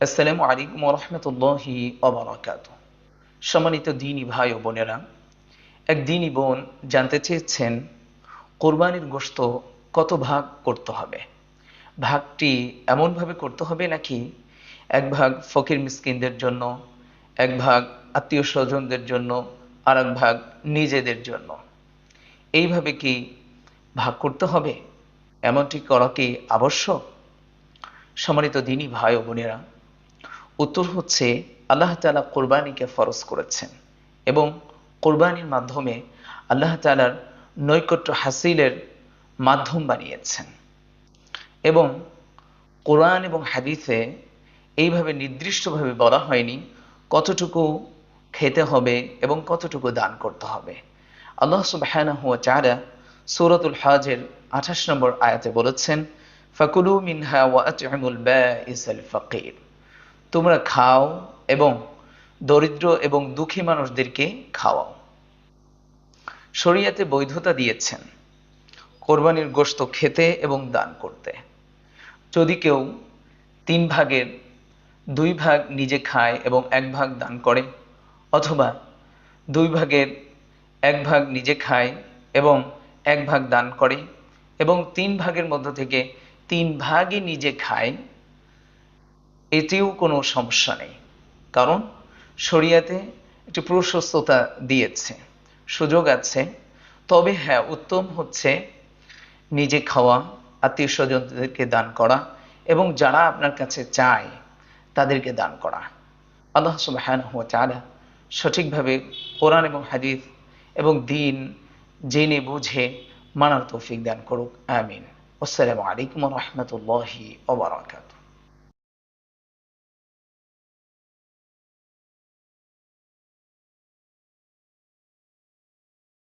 আসসালামু আলাইকুম ওয়া রাহমাতুল্লাহি ওয়া বারাকাতুহু। সম্মানিত দ্বীনী ভাই ও বোনেরা, এক দ্বীনী বোন জানতে চেয়েছেন কোরবানির গোশত কত ভাগ করতে হবে। ভাগটি এমনভাবে করতে হবে নাকি এক ভাগ ফকির মিসকিনদের জন্য, এক ভাগ আত্মীয় স্বজনদের জন্য, আর এক ভাগ নিজেদের জন্য, এইভাবে কি ভাগ করতে হবে? এমনটি করা কি আবশ্যক? সম্মানিত দ্বীনী ভাই ও বোনেরা, উত্তর হচ্ছে আল্লাহ তাআলা কোরবানিকে ফরজ করেছেন এবং কোরবানির মাধ্যমে আল্লাহ তাআলার নৈকট্য হাসিলের মাধ্যম বানিয়েছেন। এবং কোরআন এবং হাদিসে এইভাবে নির্দিষ্টভাবে বলা হয়নি কতটুকু খেতে হবে এবং কতটুকু দান করতে হবে। আল্লাহ সুবহানাহু ওয়া তাআলা সূরাতুল হজের 28 নম্বর আয়াতে বলেছেন, ফাকুলু মিনহা ওয়া আত'ইমুল বাঈসাল ফাকির। তোমরা খাও এবং দরিদ্র এবং দুঃখী মানুষদেরকে খাওয়াও। শরীয়তে বৈধতা দিয়েছেন কোরবানির গোশত খেতে এবং দান করতে। যদি কেউ 3 ভাগের 2 ভাগ নিজে খায় এবং 1 ভাগ দান করে, অথবা 2 ভাগের 1 ভাগ নিজে খায় এবং 1 ভাগ দান করে, এবং 3 ভাগের মধ্য থেকে 3 ভাগই নিজে খায়, এতেও কোনো সমস্যা নেই। কারণ শরীয়তে একটি প্রশস্ততা দিয়েছে, সুযোগ আছে। তবে হ্যাঁ, উত্তম হচ্ছে নিজে খাওয়া, আত্মীয় স্বজনদেরকে দান করা এবং যারা আপনার কাছে চায় তাদেরকে দান করা। আল্লাহ সুবহানাহু ওয়া তাআলা সঠিকভাবে কোরআন এবং হাদিস এবং দ্বীন জেনে বুঝে মানার তৌফিক দান করুক। আমিন। আসসালামু আলাইকুম ওয়া রাহমাতুল্লাহি ওয়া বারাকাতুহু।